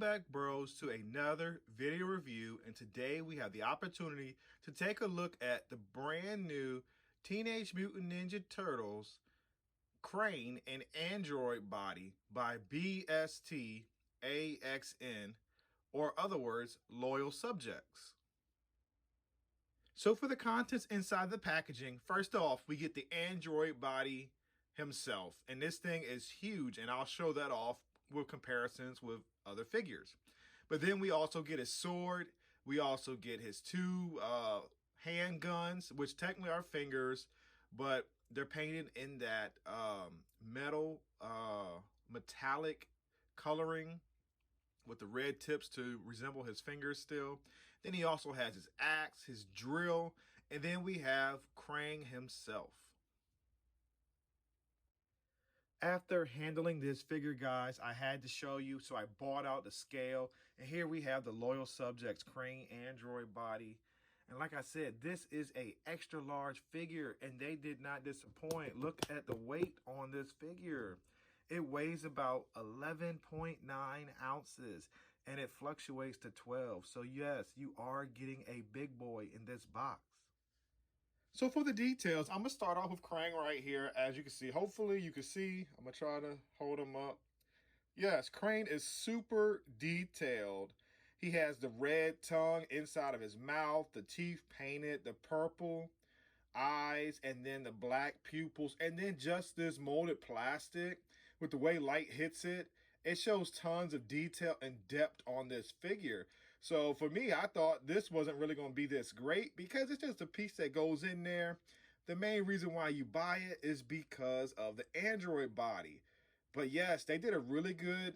back, bros, to another video review, and today we have the opportunity to take a look at the brand new Teenage Mutant Ninja Turtles Krang and Android body by BST AXN, or other words, loyal subjects. So for the contents inside the packaging, first off, we get the Android body himself, and this thing is huge, and I'll show that off with comparisons with other figures. But then we also get his sword, we also get his two handguns, which technically are fingers, but they're painted in that metal metallic coloring with the red tips to resemble his fingers still. Then he also has his axe, his drill, and then we have Krang himself. After handling this figure, guys, I had to show you, so I bought out the scale, and here we have the loyal subjects Krang Android body. And like I said, this is a extra large figure, and they did not disappoint. Look at the weight on this figure. It weighs about 11.9 ounces, and it fluctuates to 12. So yes, you are getting a big boy in this box. So for the details, I'm going to start off with Krang right here. As you can see, hopefully you can see, I'm going to try to hold him up. Yes, Krang is super detailed. He has the red tongue inside of his mouth, the teeth painted, the purple eyes, and then the black pupils, and then just this molded plastic with the way light hits it. It shows tons of detail and depth on this figure. So for me, I thought this wasn't really going to be this great because it's just a piece that goes in there. The main reason why you buy it is because of the Android body. But yes, they did a really good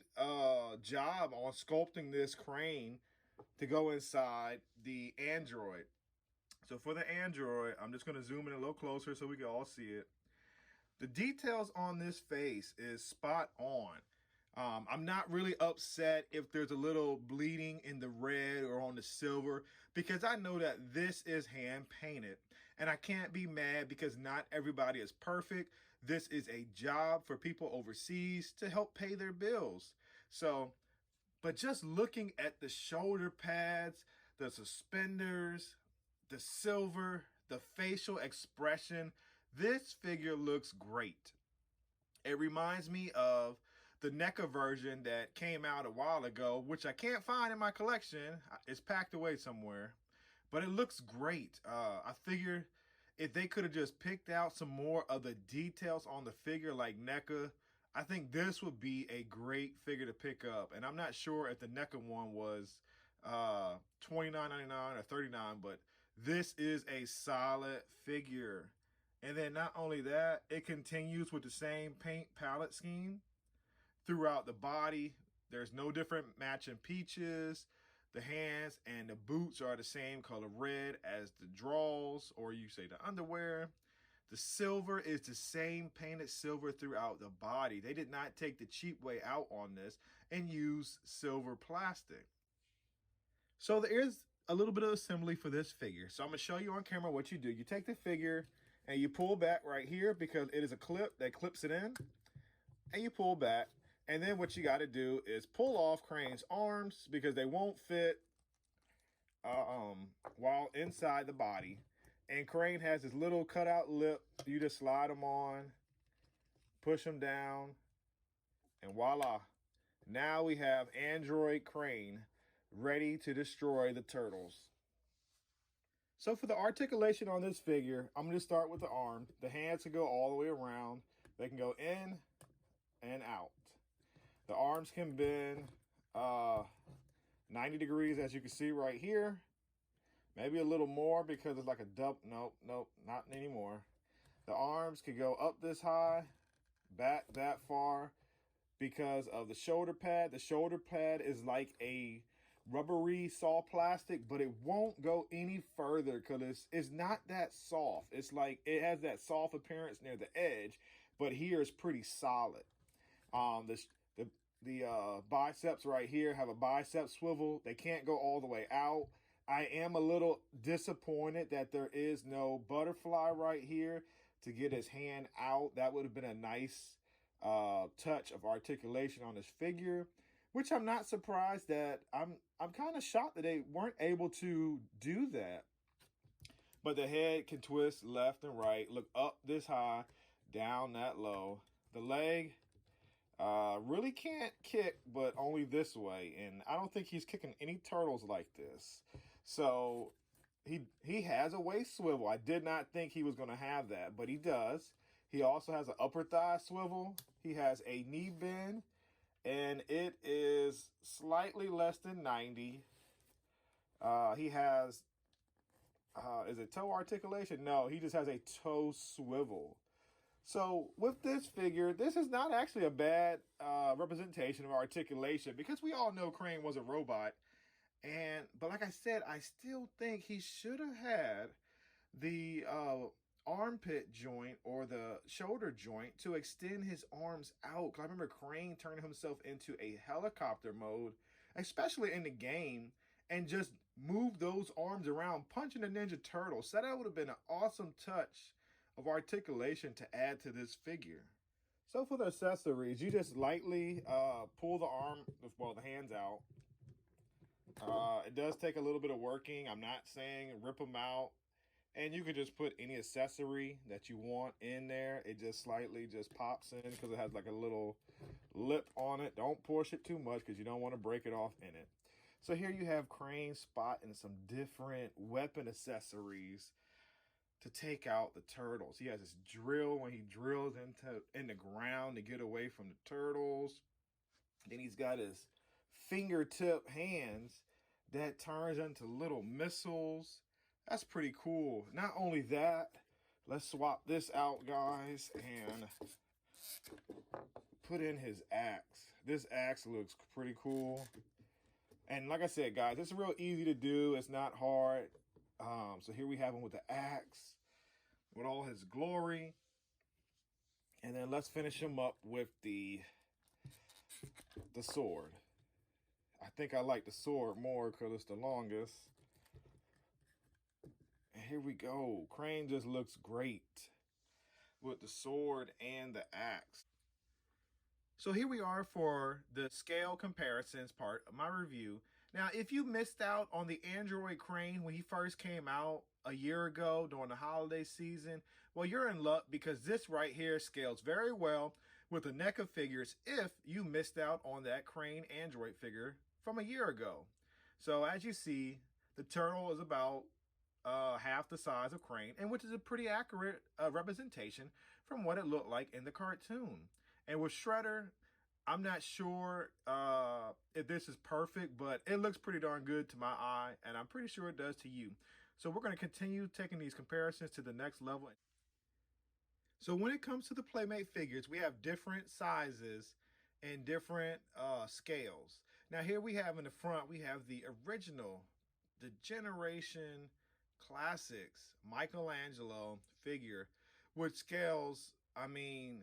job on sculpting this Krang to go inside the Android. So for the Android, I'm just going to zoom in a little closer so we can all see it. The details on this face is spot on. I'm not really upset if there's a little bleeding in the red or on the silver, because I know that this is hand painted, and I can't be mad because not everybody is perfect. This is a job for people overseas to help pay their bills. So, but just looking at the shoulder pads, the suspenders, the silver, the facial expression, this figure looks great. It reminds me of the NECA version that came out a while ago, which I can't find in my collection. It's packed away somewhere, but it looks great. I figured if they could have just picked out some more of the details on the figure like NECA, I think this would be a great figure to pick up. And I'm not sure if the NECA one was $29.99 or $39, but this is a solid figure. And then not only that, it continues with the same paint palette scheme throughout the body. There's no different matching peaches. The hands and the boots are the same color red as the drawers, or you say the underwear. The silver is the same painted silver throughout the body. They did not take the cheap way out on this and use silver plastic. So there is a little bit of assembly for this figure. So I'm going to show you on camera what you do. You take the figure and you pull back right here because it is a clip that clips it in. And you pull back. And then what you got to do is pull off Krang's arms because they won't fit while inside the body. And Krang has this little cutout lip. You just slide them on, push them down, and voila. Now we have Android Krang ready to destroy the turtles. So for the articulation on this figure, I'm going to start with the arm. The hands can go all the way around. They can go in and out. The arms can bend 90 degrees, as you can see right here. Maybe a little more because it's like a double. Nope, not anymore. The arms can go up this high, back that far because of the shoulder pad. The shoulder pad is like a rubbery soft plastic, but it won't go any further because it's not that soft. It's like it has that soft appearance near the edge, but here it's pretty solid. The biceps right here have a bicep swivel. They can't go all the way out. I am a little disappointed that there is no butterfly right here to get his hand out. That would have been a nice touch of articulation on his figure. which I'm not surprised that I'm kind of shocked that they weren't able to do that. But the head can twist left and right, look up this high, down that low. The leg really can't kick, but only this way. And I don't think he's kicking any turtles like this. So he has a waist swivel. I did not think he was going to have that, but he does. He also has an upper thigh swivel. He has a knee bend, and it is slightly less than 90. He has, is it toe articulation? No, he just has a toe swivel. So with this figure, this is not actually a bad representation of articulation, because we all know Krang was a robot. But like I said, I still think he should have had the armpit joint or the shoulder joint to extend his arms out. 'Cause I remember Krang turning himself into a helicopter mode, especially in the game, and just move those arms around, punching the Ninja Turtle. So that would have been an awesome touch of articulation to add to this figure. So for the accessories, you just lightly pull the hands out. It does take a little bit of working. I'm not saying rip them out. And you could just put any accessory that you want in there. It just slightly just pops in because it has like a little lip on it. Don't push it too much because you don't want to break it off in it. So here you have Krang spotting some different weapon accessories to take out the turtles. He has this drill when he drills in the ground to get away from the turtles. Then he's got his fingertip hands that turns into little missiles. That's pretty cool. Not only that, let's swap this out, guys, and put in his axe. This axe looks pretty cool. And like I said, guys, it's real easy to do. It's not hard. So here we have him with the axe, with all his glory. And then let's finish him up with the sword. I think I like the sword more because it's the longest. And here we go. Krang just looks great with the sword and the axe. So here we are for the scale comparisons part of my review. Now, if you missed out on the Android Krang when he first came out a year ago during the holiday season, well, you're in luck, because this right here scales very well with the NECA figures if you missed out on that Krang Android figure from a year ago. So as you see, the turtle is about half the size of Krang, and which is a pretty accurate representation from what it looked like in the cartoon. And with Shredder, I'm not sure if this is perfect, but it looks pretty darn good to my eye, and I'm pretty sure it does to you. So we're going to continue taking these comparisons to the next level. So when it comes to the Playmate figures, we have different sizes and different scales. Now here we have in the front, we have the original, the Generation Classics Michelangelo figure, which scales, I mean,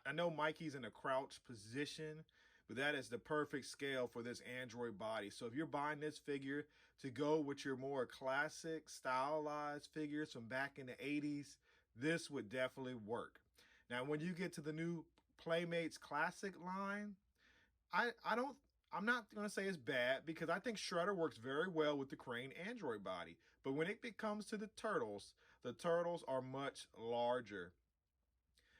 I know Mikey's in a crouch position, but that is the perfect scale for this Android body. So if you're buying this figure to go with your more classic stylized figures from back in the 80s, this would definitely work. Now, when you get to the new Playmates Classic line, I'm not going to say it's bad, because I think Shredder works very well with the Krang Android body. But when it comes to the turtles are much larger.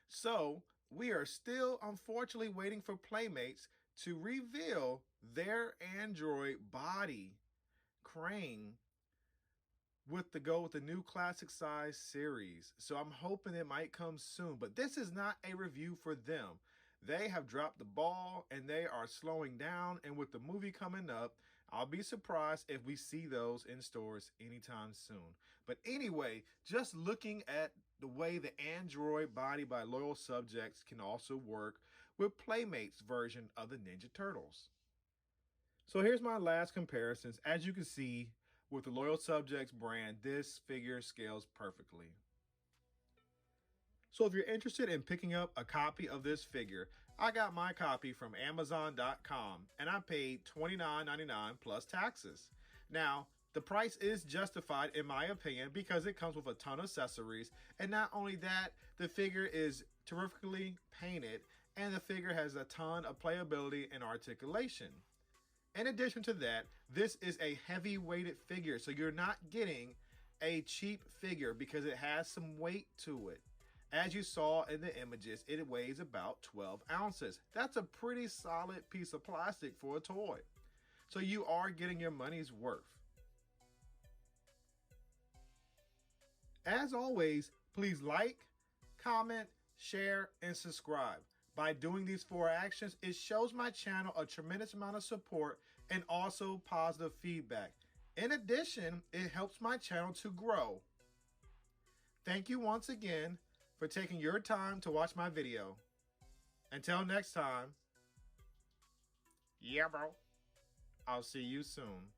So we are still, unfortunately, waiting for Playmates to reveal their Android body, Krang, with the new classic size series. So I'm hoping it might come soon. But this is not a review for them. They have dropped the ball and they are slowing down. And with the movie coming up, I'll be surprised if we see those in stores anytime soon. But anyway, just looking at the way the Android body by Loyal Subjects can also work with Playmates' version of the Ninja Turtles. So here's my last comparisons. As you can see, with the Loyal Subjects brand, this figure scales perfectly. So if you're interested in picking up a copy of this figure, I got my copy from Amazon.com and I paid $29.99 plus taxes. Now, the price is justified in my opinion because it comes with a ton of accessories, and not only that, the figure is terrifically painted and the figure has a ton of playability and articulation. In addition to that, this is a heavy weighted figure, so you're not getting a cheap figure because it has some weight to it. As you saw in the images, it weighs about 12 ounces. That's a pretty solid piece of plastic for a toy. So you are getting your money's worth. As always, please like, comment, share, and subscribe. By doing these 4 actions, it shows my channel a tremendous amount of support and also positive feedback. In addition, it helps my channel to grow. Thank you once again for taking your time to watch my video. Until next time, yeah bro, I'll see you soon.